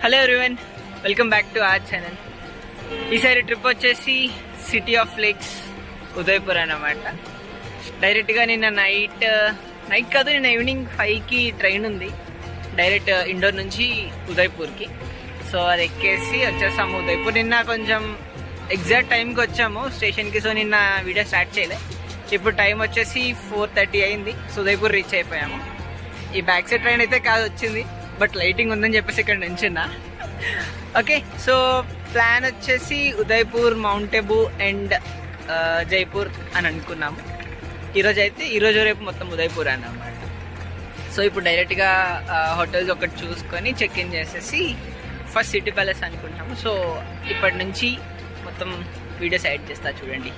Hello everyone, welcome back to our channel. ఈసారి trip వచ్చేసి city of lakes Udaipur అన్నమాట. డైరెక్ట్గా నిన్న నైట్ కాదు, నిన్న ఈవినింగ్ 5కి ట్రైన్ ఉంది డైరెక్ట్ ఇండోర్ నుంచి ఉదయపూర్కి. సో అది ఎక్కేసి వచ్చేసాము ఉదయపూర్. నిన్న కొంచెం ఎగ్జాక్ట్ టైంకి వచ్చాము స్టేషన్కి, సో నిన్న వీడియో స్టార్ట్ చేయలే. ఇప్పుడు టైం వచ్చేసి 4:30 అయింది. సో ఉదయపూర్ రీచ్ అయిపోయాము. ఈ బ్యాక్ సైడ్ ట్రైన్ అయితే కాదు వచ్చింది, బట్ లైటింగ్ ఉందని చెప్పేసి ఇక్కడ నుంచున్నా. ఓకే, సో ప్లాన్ వచ్చేసి ఉదయపూర్, మౌంట్ అబూ అండ్ జైపూర్ అని అనుకున్నాము. ఈరోజు రేపు మొత్తం ఉదయపూర్ అన్నమాట. సో ఇప్పుడు డైరెక్ట్గా హోటల్స్ ఒకటి చూసుకొని చెక్ ఇన్ చేసేసి ఫస్ట్ సిటీ ప్యాలెస్ అనుకుంటాము. సో ఇప్పటి నుంచి మొత్తం వీడియోస్ యాడ్ చేస్తా చూడండి.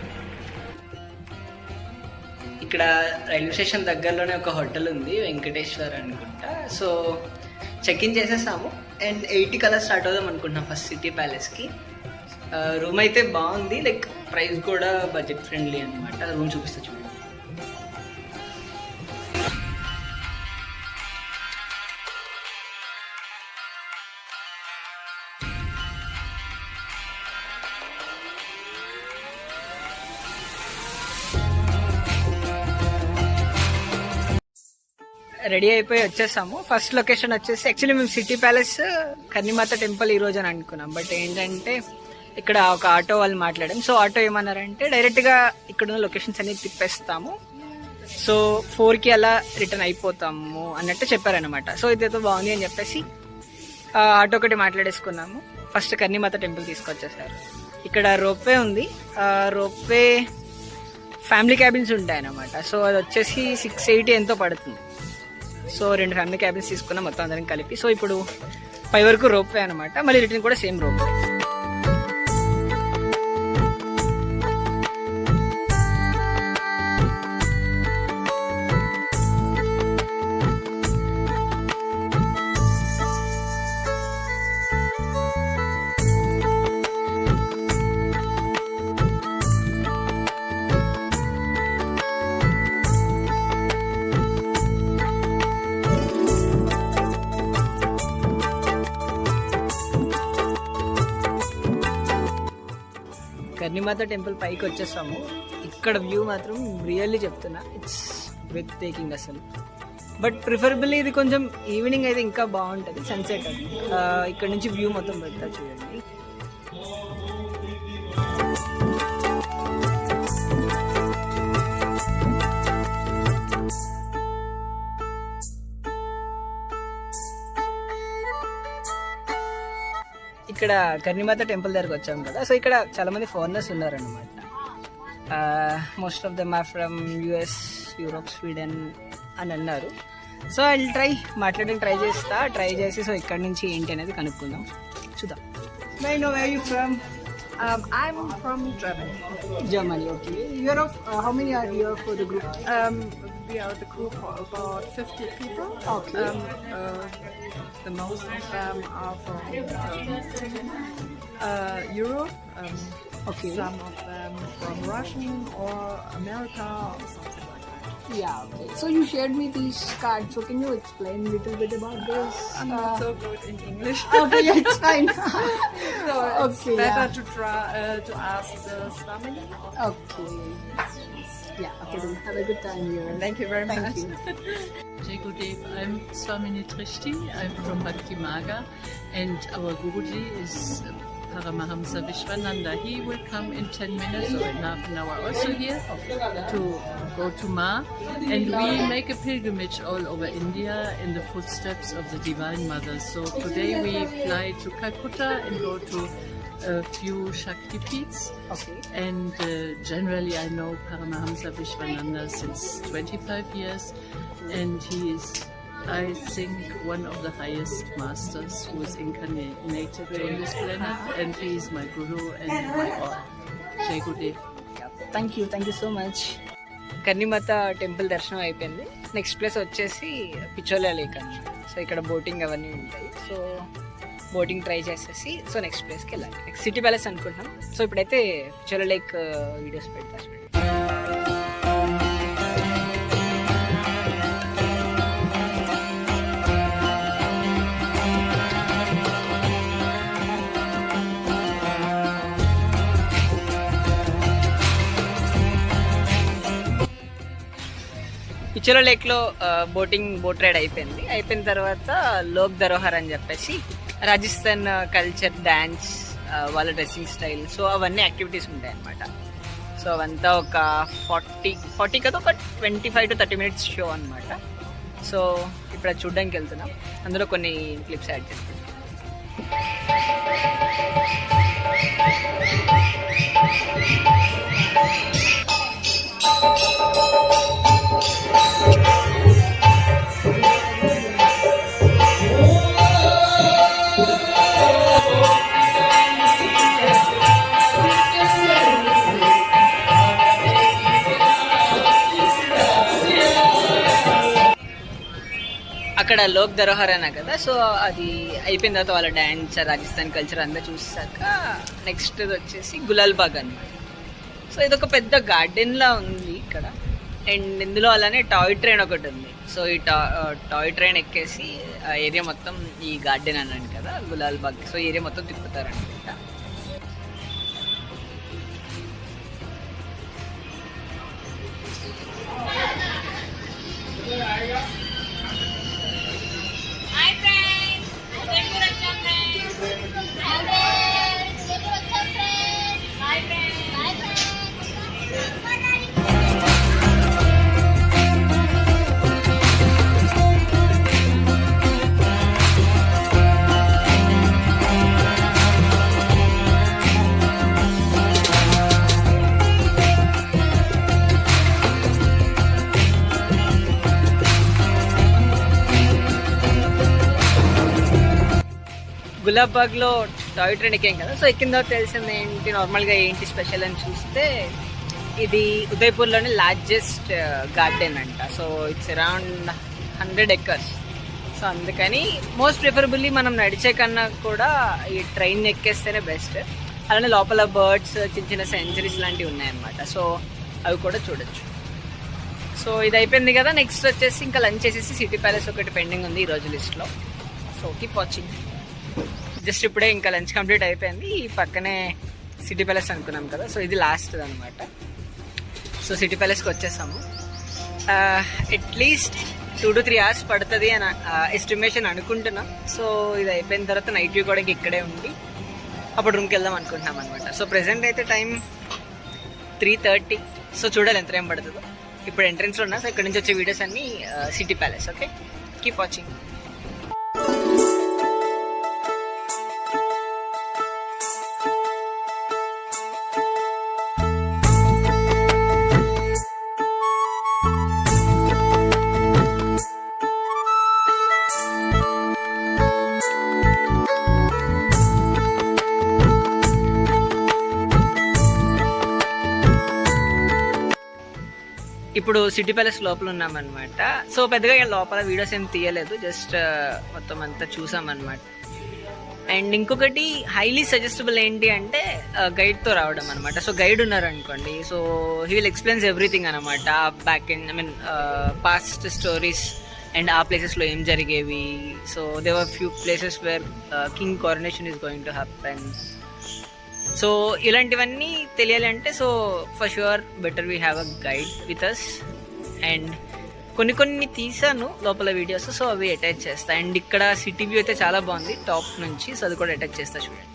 ఇక్కడ రైల్వే స్టేషన్ దగ్గరలోనే ఒక హోటల్ ఉంది, వెంకటేశ్వర్ అనుకుంటా. సో చెక్ ఇన్ చేసేసాము అండ్ 8 కల్లా స్టార్ట్ అవుదాం అనుకుంటున్నాం ఫస్ట్ సిటీ ప్యాలెస్కి. రూమ్ అయితే బాగుంది, లైక్ ప్రైస్ కూడా బడ్జెట్ ఫ్రెండ్లీ అనమాట. రూమ్ చూపిస్తా చూడండి. రెడీ అయిపోయి వచ్చేసాము. ఫస్ట్ లొకేషన్ వచ్చేసి యాక్చువల్లీ మేము సిటీ ప్యాలెస్, కన్నిమాత టెంపుల్ ఈ రోజు అని అనుకున్నాం. బట్ ఏంటంటే ఇక్కడ ఒక ఆటో వాళ్ళు మాట్లాడాం. సో ఆటో ఏమన్నారంటే డైరెక్ట్గా ఇక్కడ ఉన్న లొకేషన్స్ అన్ని తిప్పేస్తాము, సో 4కి అలా రిటర్న్ అయిపోతాము అన్నట్టు చెప్పారనమాట. సో ఇదేదో బాగుంది అని చెప్పేసి ఆటో ఒకటి మాట్లాడేసుకున్నాము. First కన్నిమాత temple తీసుకొచ్చేసారు. ఇక్కడ రోప్వే ఉంది. రోప్వే ఫ్యామిలీ క్యాబిన్స్ ఉంటాయి అన్నమాట. సో అది వచ్చేసి 680 ఎంతో పడుతుంది. సో 2 ఫ్యామిలీ క్యాబిన్స్ తీసుకున్నాం మొత్తం అందరం కలిపి. సో ఇప్పుడు 5 వరకు రోప్వే అనమాట. మళ్ళీ రిటర్న్ కూడా సేమ్ రోప్వే. కన్నిమాత టెంపుల్ పైకి వచ్చేసాము. ఇక్కడ వ్యూ మాత్రం రియల్లీ చెప్తున్నా, ఇట్స్ బ్రెత్ టేకింగ్ అసలు. బట్ ప్రిఫరబుల్లీ ఇది కొంచెం ఈవినింగ్ అయితే ఇంకా బాగుంటుంది, సన్సెట్ అది. ఇక్కడ నుంచి వ్యూ మొత్తం పెడతా చూడండి. ఇక్కడ కన్నిమాత టెంపుల్ దగ్గరకు వచ్చాము కదా. సో ఇక్కడ చాలా మంది ఫారినర్స్ ఉన్నారనమాట. Most of them are from US, Europe, Sweden అని అన్నారు. సో ఐ ట్రై మాట్లాడడానికి ట్రై చేసి సో ఇక్కడ నుంచి ఏంటి అనేది కనుక్కుందాం, చూద్దాం. May I know where you from? I'm from Germany. Germany, okay. You're of how many are here for the group? We are the group for about 50 people. Okay. The most of them are from Europe. Okay. Some of them from Russian or America or something like that. Yeah, okay. So you shared me these cards. So can you explain a little bit about this? I'm not so good in English. Okay, yeah, it's fine. So it's Okay, better yeah. to try to ask the Swamini. Okay. Yeah, okay, then have a good time here. Thank you very much. You. Jai Gurudev, I'm Swamini Trishti. I'm from Bhakti Marga, and our Guruji is Paramahamsa Vishwananda. He will come in 10 minutes or in half an hour also here to go to Ma, and we make a pilgrimage all over India in the footsteps of the Divine Mother. So today we fly to Calcutta and go to a few Shakti Peeths. Okay. And generally I know Paramahamsa Vishwananda since 25 years, and he is, I think, one of the highest masters who is incarnated on this planet, and he is my guru and my all. Jai Gurudev. Thank you so much. Karni Mata temple దర్శనం అయిపోయింది. Next place వచ్చేసి Pichola lake అన్నమాట. So ఇక్కడ boating అవన్నీ ఉంటాయి. So boating try చేసేసి so next ప్లేస్కి వెళ్ళాలి. నెక్స్ట్ సిటీ ప్యాలెస్ అనుకుంటున్నాం. సో ఇప్పుడైతే పిచోలా లేక్ వీడియోస్ పెడతా చూడండి. పిచ్చోల లేక్లో బోట్ రైడ్ అయిపోయిన తర్వాత లోక్ ధరోహర్ అని చెప్పేసి రాజస్థాన్ కల్చర్, డ్యాన్స్, వాళ్ళ డ్రెస్సింగ్ స్టైల్, సో అవన్నీ యాక్టివిటీస్ ఉంటాయి అన్నమాట. సో అవంతా ఒక 40 కదా, ఒక 25 to 30 minutes షో అనమాట. సో ఇప్పుడు అది చూడడానికి వెళ్తున్నాం. అందులో కొన్ని క్లిప్స్ యాడ్ చేస్తాం. అక్కడ లోక్ ధరోహర్ అన్నా కదా, సో అది అయిపోయిన తర్వాత వాళ్ళ డ్యాన్స్, రాజస్థాన్ కల్చర్ అంతా చూసాక నెక్స్ట్ వచ్చేసి గులాల్ బాగ్ అన్నమాట. సో ఇదొక పెద్ద గార్డెన్లా ఉంది ఇక్కడ. అండ్ ఇందులో అలానే టాయ్ ట్రైన్ ఒకటి ఉంది. సో ఈ టాయ్ ట్రైన్ ఎక్కేసి ఆ ఏరియా మొత్తం, ఈ గార్డెన్ అన్నాను కదా గులాల్ బాగ్, సో ఏరియా మొత్తం తిప్పుతారనమాట. గులాబ్ బాగ్లో టాయ్ ట్రైన్ ఎక్కాం కదా, సో ఎక్కిన తర్వాత తెలిసింది ఏంటి, నార్మల్గా ఏంటి స్పెషల్ అని చూస్తే ఇది ఉదయపూర్లోనే లార్జెస్ట్ గార్డెన్ అంట. So it's around 100 acres. So అందుకని మోస్ట్ ప్రిఫరబుల్లీ మనం నడిచే కన్నా కూడా ఈ ట్రైన్ ఎక్కేస్తేనే బెస్ట్. అలానే లోపల బర్డ్స్, చిన్న చిన్న సెంచరీస్ లాంటివి ఉన్నాయన్నమాట. సో అవి కూడా చూడొచ్చు. సో ఇది అయిపోయింది కదా, నెక్స్ట్ వచ్చేసి ఇంకా లంచ్ చేసేసి సిటీ ప్యాలెస్ ఒకటి పెండింగ్ ఉంది ఈ రోజు లిస్ట్లో. So keep watching. జస్ట్ ఇప్పుడే ఇంకా లంచ్ కంప్లీట్ అయిపోయింది. ఈ పక్కనే సిటీ ప్యాలెస్ అనుకున్నాం కదా, సో ఇది లాస్ట్ అనమాట. సో సిటీ ప్యాలెస్కి వచ్చేసాము. అట్లీస్ట్ 2 to 3 hours పడుతుంది అని ఎస్టిమేషన్ అనుకుంటున్నాం. సో ఇది అయిపోయిన తర్వాత నైట్ వ్యూ కూడా ఇక్కడే ఉండి అప్పుడు రూమ్కి వెళ్దాం అనుకుంటున్నాం అనమాట. సో ప్రెసెంట్ అయితే టైం 3:30. సో చూడాలి ఎంత టైం పడుతుందో. ఇప్పుడు ఎంట్రెన్స్లో ఉన్నా. సో ఇక్కడ నుంచి వచ్చే వీడియోస్ అన్నీ city palace. Okay, keep watching. ఇప్పుడు సిటీ ప్యాలెస్ లోపల ఉన్నామన్నమాట. సో పెద్దగా లోపల వీడియోస్ ఏం తీయలేదు, జస్ట్ మొత్తం అంతా చూసామన్నమాట. అండ్ ఇంకొకటి హైలీ సజెస్టబుల్ ఏంటి అంటే గైడ్తో రావడం అనమాట. సో గైడ్ ఉన్నారనుకోండి, so he will explains everything అనమాట. Back and past stories and ఆ ప్లేసెస్లో ఏం జరిగేవి. So there are few places where king coronation is going to happen. So ఇలాంటివన్నీ తెలియాలి అంటే so for sure better we have a guide with us. And కొన్ని తీసాను లోపల వీడియోస్, సో అవి అటాచ్ చేస్తా. అండ్ ఇక్కడ సిటీ వ్యూ అయితే చాలా బాగుంది టాప్ నుంచి, సో అది కూడా అటాచ్ చేస్తా చూడండి.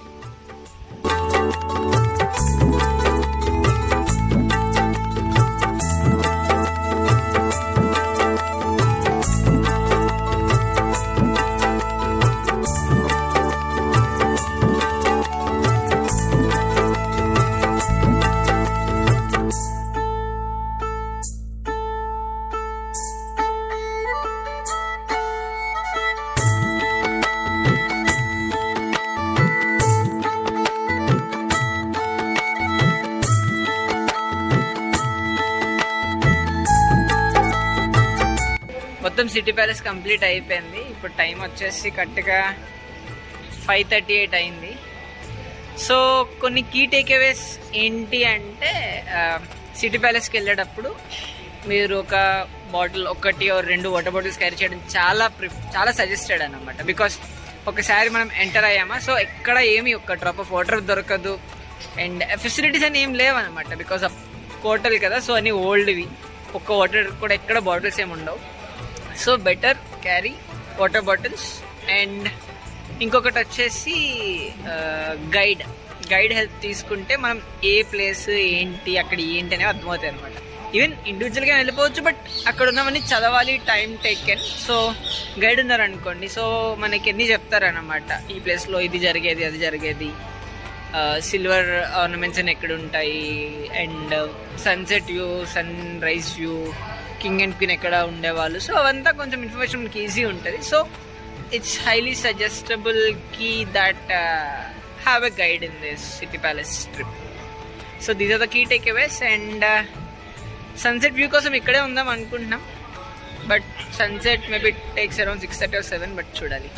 మొత్తం సిటీ ప్యాలెస్ కంప్లీట్ అయిపోయింది. ఇప్పుడు టైం వచ్చేసి కరెక్ట్గా 5:38 అయింది. సో కొన్ని కీ టేక్అవేస్ ఏంటి అంటే సిటీ ప్యాలెస్కి వెళ్ళేటప్పుడు మీరు ఒక bottle, 1 or 2 water bottles carry చేయడం చాలా సజెస్టెడ్ అనమాట. బికాస్ ఒకసారి మనం ఎంటర్ అయ్యామా, సో ఎక్కడ ఏమి ఒక డ్రాప్ ఆఫ్ వాటర్ దొరకదు. అండ్ ఫెసిలిటీస్ అని ఏం లేవన్నమాట, బికాస్ ఆఫ్ హోటల్ కదా, సో అన్నీ ఓల్డ్వి. ఒక్క వాటర్ కూడా ఎక్కడ బాటిల్స్ ఏమి ఉండవు. So better carry water bottles. And ఇంకొకటి వచ్చేసి గైడ్ హెల్ప్ తీసుకుంటే మనం ఏ ప్లేస్ ఏంటి అక్కడ ఏంటి అనేవి అర్థమవుతాయి అనమాట. ఈవెన్ ఇండివిజువల్గా వెళ్ళిపోవచ్చు, బట్ అక్కడ ఉన్నవన్నీ చదవాలి, టైం టేకెన్. సో గైడ్ ఉన్నారనుకోండి, సో మనకి ఎన్ని చెప్తారనమాట, ఈ ప్లేస్లో ఇది జరిగేది అది జరిగేది, సిల్వర్ ఆర్నమెంట్స్ అని ఎక్కడ ఉంటాయి, and sunset view, sunrise view, king and queen ఎక్కడ ఉండేవాళ్ళు. సో అవంతా కొంచెం ఇన్ఫర్మేషన్ మనకి ఈజీ ఉంటుంది. సో ఇట్స్ హైలీ సజెస్టబుల్ కి that have a guide in this city palace trip. So these are the key takeaways. And sunset view కోసం ఇక్కడే ఉందాం అనుకుంటున్నాం, but sunset maybe takes around 6:30 or 7, but చూడాలి.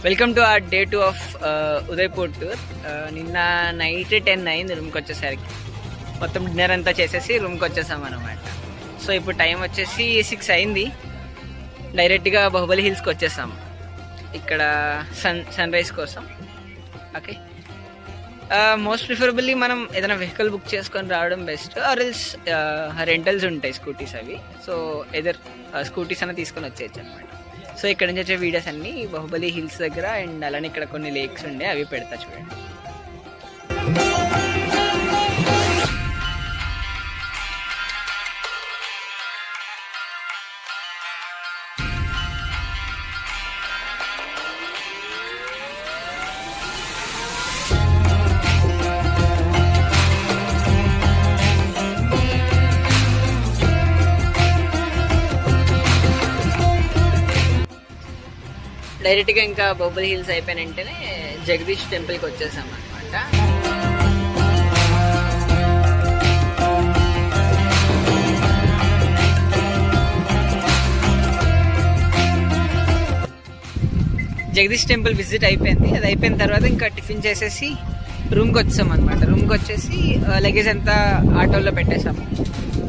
Welcome to our day 2 of Udaipur tour. నిన్న night 10 అయింది రూమ్కి వచ్చేసరికి. మొత్తం డిన్నర్ అంతా చేసేసి రూమ్కి వచ్చేసాం అనమాట. సో ఇప్పుడు టైం వచ్చేసి 6 అయింది. డైరెక్ట్గా బాహుబలి హిల్స్కి వచ్చేసాం ఇక్కడ సన్ రైజ్ కోసం. ఓకే, మోస్ట్ ప్రిఫరబుల్లీ మనం ఏదైనా వెహికల్ బుక్ చేసుకొని రావడం బెస్ట్. ఆర్ ఎల్స్ రెంటల్స్ ఉంటాయి స్కూటీస్ అవి. సో ఎదర్ స్కూటీస్ అన్న తీసుకొని వచ్చేయచ్చు అనమాట. సో ఇక్కడ నుంచి వచ్చే వీడియోస్ అన్నీ బాహుబలి హిల్స్ దగ్గర, అండ్ అలానే ఇక్కడ కొన్ని లేక్స్ ఉండే అవి పెడతా చూడండి. డైరెక్ట్గా ఇంకా బాహుబలి హిల్స్ అయిపోయిన వెంటనే జగదీష్ టెంపుల్కి వచ్చేసాం అనమాట. జగదీష్ టెంపుల్ విజిట్ అయిపోయింది. అది అయిపోయిన తర్వాత ఇంకా టిఫిన్ చేసేసి రూమ్కి వచ్చాం అనమాట. రూమ్కి వచ్చేసి లగేజ్ అంతా ఆటోలో పెట్టేసాము.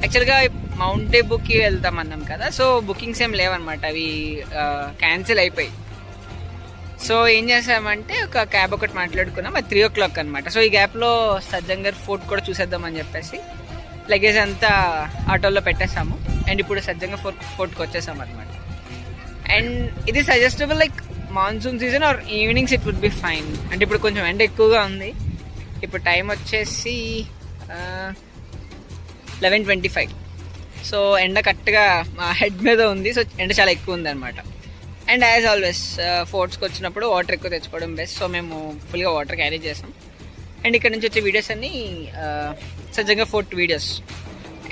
యాక్చువల్గా మౌంట్ బుక్కి వెళ్తాం అన్నాం కదా, సో బుకింగ్స్ ఏం లేవన్నమాట, అవి క్యాన్సిల్ అయిపోయి. సో ఏం చేసామంటే ఒక క్యాబ్ ఒకటి మాట్లాడుకున్నాం. అది 3 o'clock అనమాట. సో ఈ గ్యాప్లో సజ్జంగర్ ఫోర్ట్ కూడా చూసేద్దామని చెప్పేసి లగేజ్ అంతా ఆటోలో పెట్టేసాము. అండ్ ఇప్పుడు సజ్జంగర్ ఫోర్ట్కి వచ్చేసాం అనమాట. అండ్ ఇది suggestible like monsoon season or evenings it would be fine. అంటే ఇప్పుడు కొంచెం ఎండ ఎక్కువగా ఉంది. ఇప్పుడు టైం వచ్చేసి 11:25. సో ఎండ కరెక్ట్గా మా హెడ్ మీద ఉంది. సో ఎండ చాలా ఎక్కువ ఉంది అనమాట. అండ్ యాజ్ ఆల్వేస్ ఫోర్ట్స్కి వచ్చినప్పుడు వాటర్ ఎక్కువ తెచ్చుకోవడం బెస్ట్. సో మేము ఫుల్గా వాటర్ క్యారీ చేసాం. అండ్ ఇక్కడ నుంచి వచ్చే వీడియోస్ అన్నీ సజ్జంగా ఫోర్ట్ వీడియోస్.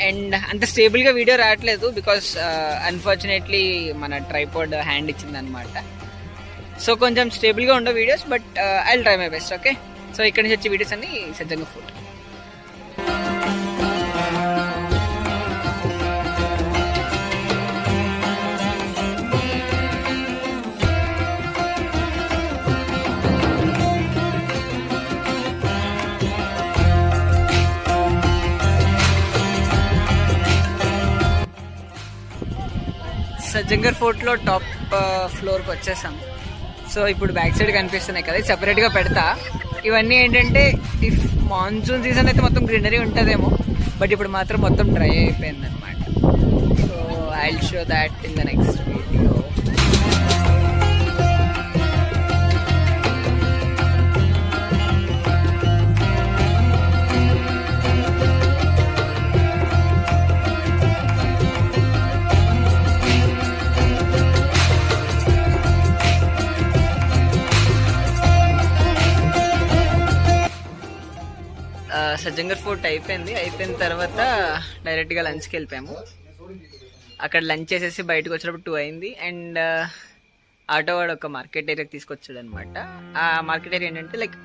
అండ్ అంత స్టేబుల్గా వీడియో రావట్లేదు బికాస్ అన్ఫార్చునేట్లీ మన ట్రైపాడ్ హ్యాండ్ ఇచ్చిందనమాట. సో కొంచెం స్టేబుల్గా ఉండే videos, but I will try my best. Okay, so ఇక్కడ నుంచి వచ్చే వీడియోస్ అన్నీ సజ్జంగా ఫోర్ట్. సజ్జంగర్ ఫోర్ట్లో టాప్ ఫ్లోర్కి వచ్చేసాం. సో ఇప్పుడు బ్యాక్ సైడ్ కనిపిస్తున్నాయి కదా, సెపరేట్గా పెడతా. ఇవన్నీ ఏంటంటే ఇఫ్ మాన్సూన్ సీజన్ అయితే మొత్తం గ్రీనరీ ఉంటుందేమో, బట్ ఇప్పుడు మాత్రం మొత్తం డ్రై అయిపోయింది అనమాట. So I will show that in the next video. Sajjangarh fort అయిపోయిన తర్వాత డైరెక్ట్గా లంచ్కి వెళ్ళిపోయాము. అక్కడ లంచ్ చేసేసి బయటకు వచ్చినప్పుడు 2 అయింది. అండ్ ఆటో వాడు ఒక మార్కెట్ ఏరియాకి తీసుకొచ్చాడు అనమాట. ఆ మార్కెట్ ఏరియా ఏంటంటే లైక్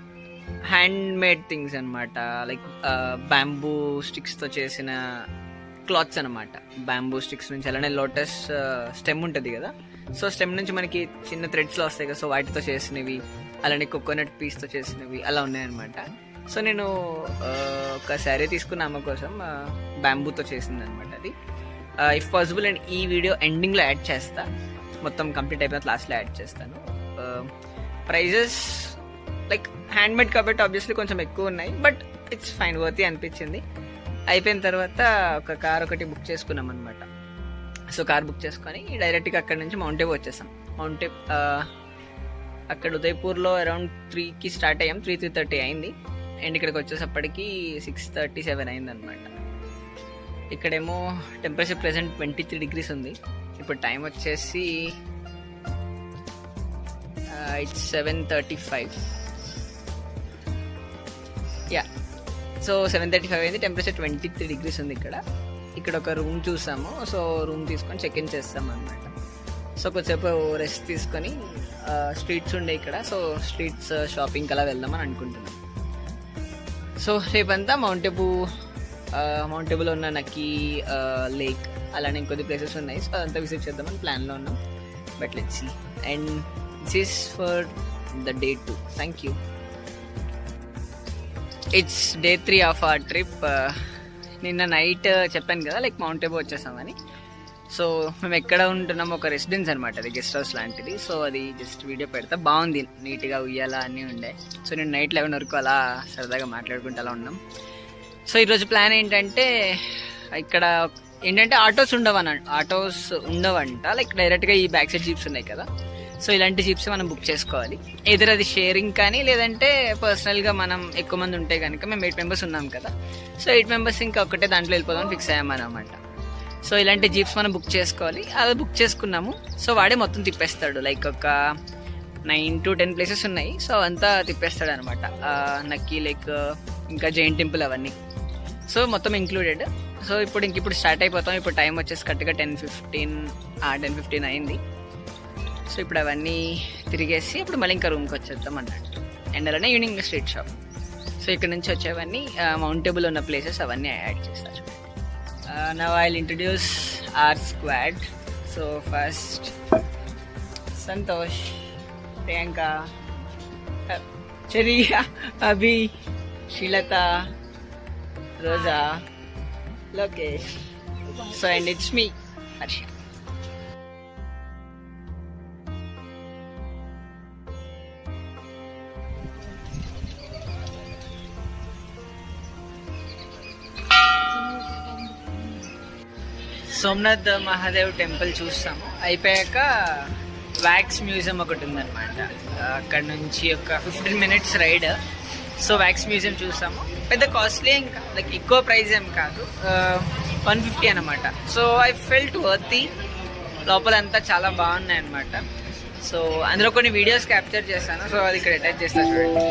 హ్యాండ్ మేడ్ థింగ్స్ అనమాట. లైక్ బ్యాంబూ స్టిక్స్తో చేసిన క్లాత్స్ అనమాట. బ్యాంబూ స్టిక్స్ నుంచి అలానే లోటస్ స్టెమ్ ఉంటుంది కదా, సో స్టెమ్ నుంచి మనకి చిన్న థ్రెడ్స్లో వస్తాయి కదా, సో వాటితో చేసినవి, అలానే కోకోనట్ పీస్తో చేసినవి అలా ఉన్నాయన్నమాట. సో నేను ఒక శారీ తీసుకున్న అమ్మ కోసం బ్యాంబూతో చేసింది అనమాట అది. ఇఫ్ పాసిబుల్ అండ్ ఈ వీడియో ఎండింగ్లో యాడ్ చేస్తా, మొత్తం కంప్లీట్ అయిపోయిన లాస్ట్లో యాడ్ చేస్తాను. ప్రైజెస్ లైక్ హ్యాండ్ మేడ్ కాబట్టి ఆబ్వియస్లీ కొంచెం ఎక్కువ ఉన్నాయి, బట్ ఇట్స్ ఫైన్, వర్తీ అనిపించింది. అయిపోయిన తర్వాత ఒక కార్ ఒకటి బుక్ చేసుకున్నాం అనమాట. సో కార్ బుక్ చేసుకొని డైరెక్ట్గా అక్కడ నుంచి మౌంట్ ఎబో వచ్చేసాం. మౌంట్ ఎబో అక్కడ ఉదయపూర్లో అరౌండ్ 3కి స్టార్ట్ అయ్యాం, 3:30 అయింది. అండ్ ఇక్కడికి వచ్చేసప్పటికి 6:37 అయిందనమాట. ఇక్కడేమో టెంపరేచర్ ప్రెసెంట్ 23 degrees ఉంది. ఇప్పుడు టైం వచ్చేసి ఇట్స్ 7:35. యా, సో 7:35 అయింది. టెంపరేచర్ 23 degrees ఉంది ఇక్కడ ఒక రూమ్ చూసాము. సో రూమ్ తీసుకొని చెక్ ఇన్ చేస్తాం అనమాట. సో కొద్దిసేపు రెస్ట్ తీసుకొని స్ట్రీట్స్ ఉండే ఇక్కడ, సో స్ట్రీట్స్ షాపింగ్కి అలా వెళ్దామని అనుకుంటున్నాం. సో రేపంతా మౌంట్ ఎబోలో ఉన్న నక్కీ లేక్ అలానే ఇంకొద్ది ప్లేసెస్ ఉన్నాయి, సో అదంతా విజిట్ చేద్దామని ప్లాన్లో ఉన్నాం. But let's see. And this is for the day 2. Thank you. It's day 3 of our trip. నిన్న నైట్ చెప్పాను కదా లైక్ మౌంట్ ఎబో వచ్చేసామని. సో మేము ఎక్కడ ఉంటున్నాం, ఒక రెసిడెన్స్ అనమాట, అది గెస్ట్ హౌస్ లాంటిది. సో అది జస్ట్ వీడియో పెడతా, బాగుంది, నీట్గా ఉయ్యాలా అన్నీ ఉండే. సో నేను నైట్ 11 వరకు అలా సరదాగా మాట్లాడుకుంటూ అలా ఉన్నాం. సో ఈరోజు ప్లాన్ ఏంటంటే, ఇక్కడ ఏంటంటే ఆటోస్ ఉండవంట, లైక్ డైరెక్ట్గా ఈ బ్యాక్ సైడ్ జీప్స్ ఉన్నాయి కదా, సో ఇలాంటి జీప్స్ మనం బుక్ చేసుకోవాలి. ఏదైనా అది షేరింగ్ కానీ లేదంటే పర్సనల్గా మనం ఎక్కువ మంది ఉంటే కనుక, మేము 8 members ఉన్నాం కదా, సో 8 members ఇంకా ఒకటే దాంట్లో వెళ్ళిపోదామని ఫిక్స్ అయ్యామన్నమాట. సో ఇలాంటి జీప్స్ మనం బుక్ చేసుకోవాలి. అవి బుక్ చేసుకున్నాము. సో వాడే మొత్తం తిప్పేస్తాడు, లైక్ ఒక 9 to 10 ప్లేసెస్ ఉన్నాయి, సో అంతా తిప్పేస్తాడు అనమాట. నక్కీ లైక్ ఇంకా జైన్ టెంపుల్ అవన్నీ, సో మొత్తం ఇంక్లూడెడ్. సో ఇప్పుడు స్టార్ట్ అయిపోతాం. ఇప్పుడు టైం వచ్చేసి కరెక్ట్గా 10:15 అయింది. సో ఇప్పుడు అవన్నీ తిరిగేసి ఇప్పుడు మళ్ళీ ఇంకా రూమ్కి వచ్చేద్దాం అన్నట్టు. అండ్ అలానే ఈవినింగ్ స్ట్రీట్ షాప్. సో ఇక్కడ నుంచి వచ్చేవన్నీ మౌంట్ ఎబోలో ఉన్న ప్లేసెస్ అవన్నీ యాడ్ చేస్తారు. Now I'll introduce our squad. So first, Santosh, Priyanka, Chariya, Abhi, Shilata, Rosa, Lokesh. So and it's me, Harsha. Somnath Mahadev temple చూస్తాము. అయిపోయాక వ్యాక్స్ మ్యూజియం ఒకటి ఉందన్నమాట, అక్కడ నుంచి ఒక 15 minutes ride. So wax museum చూస్తాము. పెద్ద కాస్ట్లీ ఏం కాదు, లైక్ ఎక్కువ ప్రైస్ ఏం కాదు, 150 అనమాట. So I felt worthy. లోపలంతా చాలా బాగున్నాయి అనమాట. సో అందులో కొన్ని వీడియోస్ క్యాప్చర్ చేస్తాను, సో అది ఇక్కడ అటాచ్ చేస్తాను చూడండి.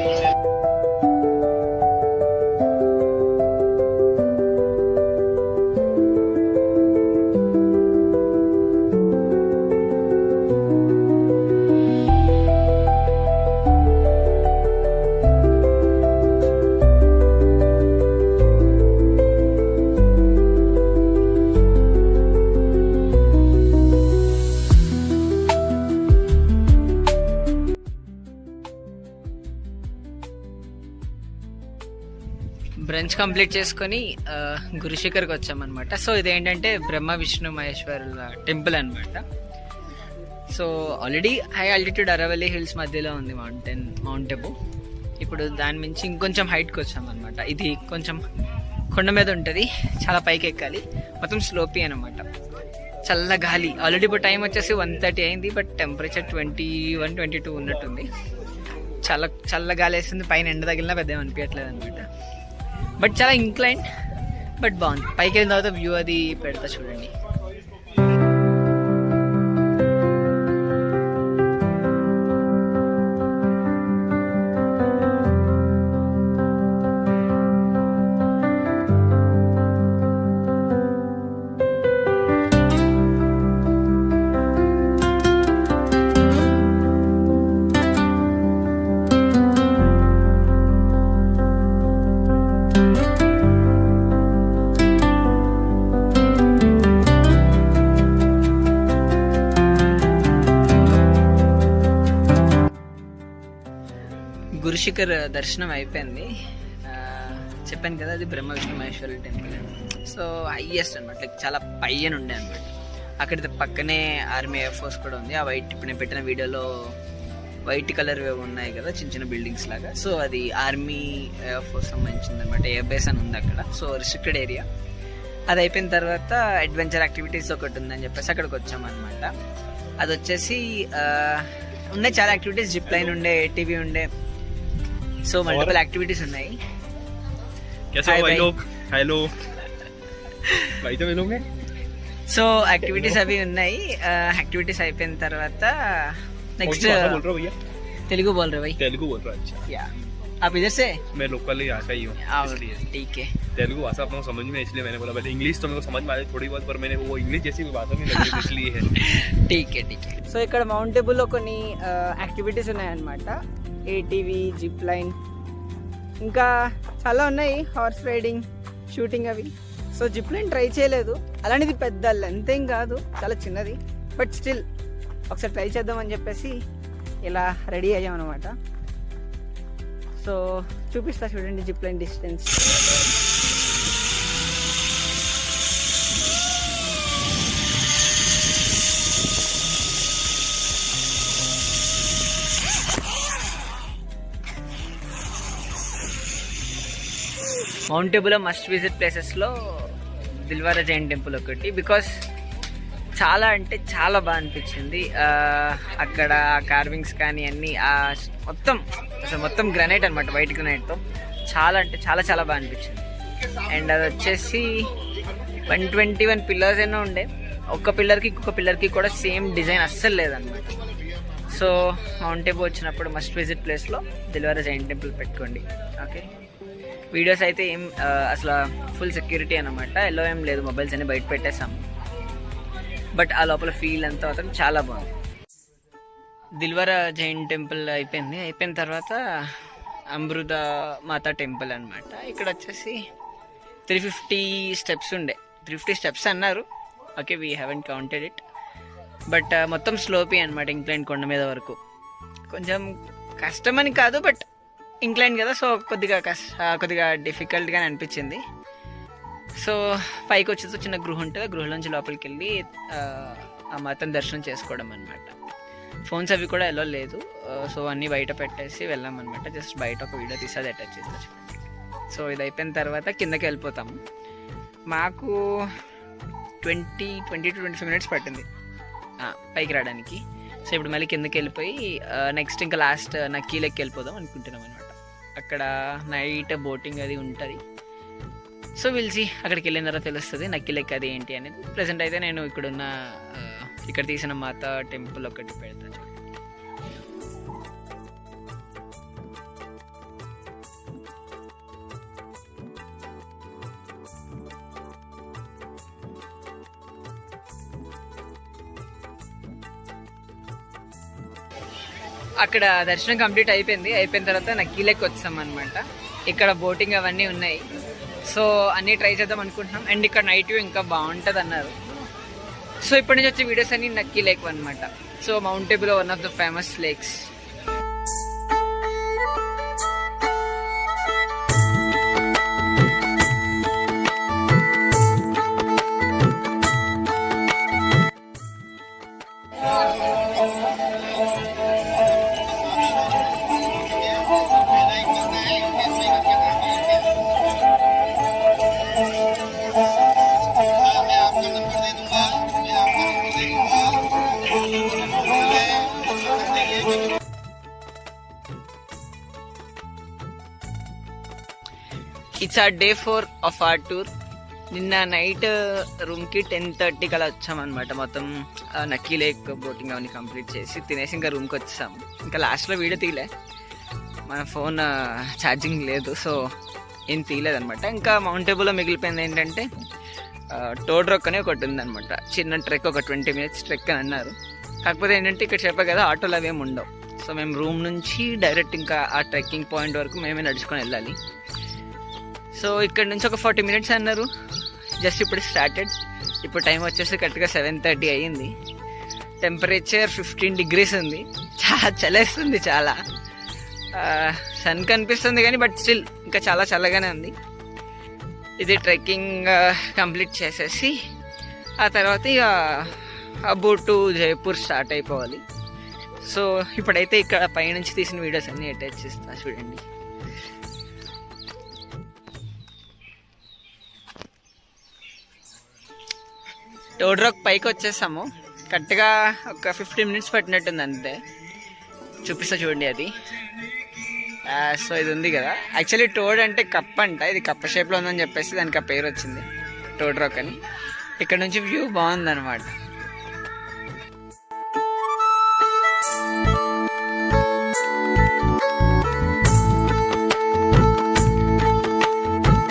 బ్రంచ్ కంప్లీట్ చేసుకొని గురుశేఖర్కి వచ్చామన్నమాట. సో ఇదేంటంటే బ్రహ్మ విష్ణు మహేశ్వరుల టెంపుల్ అనమాట. So already high altitude Aravalli hills మధ్యలో ఉంది మౌంట్ ఎబో. ఇప్పుడు దాని మించి ఇంకొంచెం హైట్కి వచ్చామన్నమాట. ఇది కొంచెం కొండ మీద ఉంటుంది, చాలా పైకి ఎక్కాలి, మొత్తం స్లోపీ అనమాట. చల్ల గాలి. ఆల్రెడీ ఇప్పుడు టైం వచ్చేసి 1:30 అయింది, బట్ టెంపరేచర్ 21-22 ఉన్నట్టుంది. చల్ల గాలి వేస్తుంది, పైన ఎండ తగిలినా పెద్ద అనిపించట్లేదు అనమాట. బట్ చాలా ఇంక్లైన్, బట్ బాగుంది. పైకి వెళ్ళిన తర్వాత వ్యూ అది పెడతా చూడండి. గురుశిఖర్ దర్శనం అయిపోయింది. చెప్పాను కదా, అది Brahma Vishnu మహేశ్వరుల temple. So highest అనమాట, లైక్ చాలా పైన ఉండే అనమాట. అక్కడ పక్కనే ఆర్మీ ఎయిర్ ఫోర్స్ కూడా ఉంది. ఆ వైట్, ఇప్పుడు నేను పెట్టిన వీడియోలో వైట్ కలర్ ఉన్నాయి కదా చిన్న చిన్న బిల్డింగ్స్ లాగా, సో అది ఆర్మీ ఎయిర్ ఫోర్స్ సంబంధించింది అనమాట. ఎయిర్ బేస్ అని ఉంది అక్కడ, సో రిస్ట్రిక్టెడ్ ఏరియా. అది అయిపోయిన తర్వాత అడ్వెంచర్ యాక్టివిటీస్ ఒకటి ఉందని చెప్పేసి అక్కడికి వచ్చామన్నమాట. అది వచ్చేసి ఉన్నాయి చాలా యాక్టివిటీస్, జిప్ లైన్ ఉండే, ఏటీవీ ఉండే, సో మల్టిపుల్ యాక్టివిటీస్ ఉన్నాయి. సో యాక్టివిటీస్ అవి ఉన్నాయి. యాక్టివిటీస్ అయిపోయిన తర్వాత नेक्स्ट तेलुगु बोल रहे भाई? तेलुगु बोल रहा. अच्छा, या आप इधर से? मैं लोकल ही यहाँ का ही हूँ, इसलिए. ठीक है. तेलुगु भाषा आप लोगों को समझ में, इसलिए मैंने बोला. पहले इंग्लिश तो मेरे को समझ में आई थोड़ी बहुत, पर मैंने वो इंग्लिश जैसी भाषा नहीं लगी, इसलिए है. ठीक है, ठीक है. సో ఇక్కడ మౌంట్ టేబుల్ లో కొన్ని యాక్టివిటీస్ ఉన్నాయన్నమాట. ఏటీవీ, జిప్ లైన్, ఇంకా చాలా ఉన్నాయి, హార్స్ రైడింగ్, షూటింగ్ అవి. సో జిప్ లైన్ ట్రై చేయలేదు, అలాంటిది పెద్ద లెంత్ ఏం కాదు, చాలా చిన్నది, బట్ స్టిల్ ఒకసారి ట్రై చేద్దామని చెప్పేసి ఇలా రెడీ అయ్యామన్నమాట. సో చూపిస్తా చూడండి zip line distance. Mount table must visit ప్లేసెస్లో దిల్వారా జైన్ టెంపుల్ ఒకటి, బికాస్ చాలా అంటే చాలా బాగా అనిపించింది. అక్కడ కార్వింగ్స్ కానీ అన్నీ మొత్తం అసలు మొత్తం గ్రానైట్ అనమాట, వైట్ గ్రానైట్తో. చాలా అంటే చాలా చాలా బాగా అనిపించింది. అండ్ అది వచ్చేసి 121 పిల్లర్స్ ఏమో ఉండే, ఒక్క పిల్లర్కి ఇంకొక పిల్లర్కి కూడా సేమ్ డిజైన్ అస్సలు లేదనమాట. సో మౌంట్ టేబుల్ వచ్చినప్పుడు మస్ట్ విజిట్ ప్లేస్లో దిల్వారా జైన్ టెంపుల్ పెట్టుకోండి. ఓకే, వీడియోస్ అయితే ఏం అసలు ఫుల్ సెక్యూరిటీ అనమాట, ఎల్లో ఏం లేదు, మొబైల్స్ అన్ని బయట పెట్టేసాము. బట్ ఆ లోపల ఫీల్ అంతా మాత్రం చాలా బాగుంది. దిల్వారా జైన్ టెంపుల్ అయిపోయిన తర్వాత అమృత మాతా టెంపుల్ అనమాట. ఇక్కడ వచ్చేసి 350 స్టెప్స్ ఉండే, 350 స్టెప్స్ అన్నారు. Okay, we haven't counted it, but మొత్తం స్లోపీ అనమాట, ఇంక్లైన్ కొండ మీద వరకు. కొంచెం కష్టమని కాదు, బట్ ఇంక్లైన్ కదా, సో కొద్దిగా డిఫికల్ట్గానే అనిపించింది. సో పైకి వచ్చేసి చిన్న గృహ ఉంటుంది, గృహలోంచి లోపలికి వెళ్ళి ఆ మాతను దర్శనం చేసుకోవడం అనమాట. ఫోన్స్ అవి కూడా ఎలా లేదు, సో అన్నీ బయట పెట్టేసి వెళ్ళాం అనమాట. జస్ట్ బయట ఒక వీడియో తీసి అది అటాచ్ చేసి. సో ఇది అయిపోయిన తర్వాత కిందకి వెళ్ళిపోతాము. మాకు 20 to 25 మినిట్స్ పట్టింది పైకి రావడానికి. సో ఇప్పుడు మళ్ళీ కిందకి వెళ్ళిపోయి నెక్స్ట్ ఇంకా లాస్ట్ నక్కీ లెక్కి వెళ్ళిపోదాం అనుకుంటున్నాం అనమాట. అక్కడ నైట్ బోటింగ్ అది ఉంటుంది. సో విల్సి అక్కడికి వెళ్ళిన తర్వాత తెలుస్తుంది నక్కీ లెక్క అది ఏంటి అనేది. ప్రజెంట్ అయితే నేను ఇక్కడ తీసిన మాత టెంపుల్ ఒకటి పెడతాను. అక్కడ దర్శనం కంప్లీట్ అయిపోయిన తర్వాత నక్కీ లెక్క వచ్చాం అనమాట. ఇక్కడ బోటింగ్ అవన్నీ ఉన్నాయి, సో అన్నీ ట్రై చేద్దాం అనుకుంటున్నాం. అండ్ ఇక్కడ నైట్ వ్యూ ఇంకా బాగుంటుంది అన్నారు. సో ఇప్పటి నుంచి వచ్చే వీడియోస్ అన్ని నక్కీ లేక్ అనమాట. So mount table one of the famous lakes. It's ఆ డే 4 ఆఫ్ అవర్ టూర్. నిన్న నైట్ రూమ్కి 10:30 కలా వచ్చామన్నమాట. మొత్తం నక్కీ లేక్ బోటింగ్ అవన్నీ కంప్లీట్ చేసి తినేసి ఇంకా రూమ్కి వచ్చాము. ఇంకా లాస్ట్లో వీడియో తీయలే, మన ఫోన్ ఛార్జింగ్ లేదు, సో ఏం తీయలేదనమాట. ఇంకా మౌంట్ టేబుల్లో మిగిలిపోయింది ఏంటంటే టోడ్ రొక్ అని ఒకటి ఉందనమాట, చిన్న ట్రెక్, ఒక 20 minutes ట్రెక్ అని అన్నారు. కాకపోతే ఏంటంటే ఇక్కడ చెప్పా కదా ఆటోలు అవి ఏమి ఉండవు. సో మేము రూమ్ నుంచి డైరెక్ట్ ఇంకా ఆ ట్రెక్కింగ్ పాయింట్ వరకు మేమే నడుచుకొని వెళ్ళాలి. సో ఇక్కడ నుంచి ఒక 40 minutes అన్నారు. జస్ట్ ఇప్పుడు స్టార్టెడ్. ఇప్పుడు టైం వచ్చేసి కరెక్ట్గా 7:30 అయ్యింది. టెంపరేచర్ 15 degrees ఉంది. చాలా చలేస్తుంది చాలా. సన్ కనిపిస్తుంది కానీ బట్ స్టిల్ ఇంకా చాలా చల్లగానే ఉంది. ఇది ట్రెక్కింగ్ కంప్లీట్ చేసేసి ఆ తర్వాత ఇక అబౌ టు జైపూర్ స్టార్ట్ అయిపోవాలి. సో ఇప్పుడైతే ఇక్కడ పైనుంచి తీసిన వీడియోస్ అన్నీ అటాచ్ చేస్తా చూడండి. టోడ్ రాక్ పైకి వచ్చేసాము. కరెక్ట్గా ఒక 15 minutes పట్టినట్టుంది అంతే. చూపిస్తా చూడండి అది. సో ఇది ఉంది కదా, యాక్చువల్లీ టోడ్ అంటే కప్ అంట, ఇది కప్ప షేప్లో ఉందని చెప్పేసి దానికి ఆ పేరు వచ్చింది టోడ్ రాక్ అని. ఇక్కడ నుంచి వ్యూ బాగుందన్నమాట.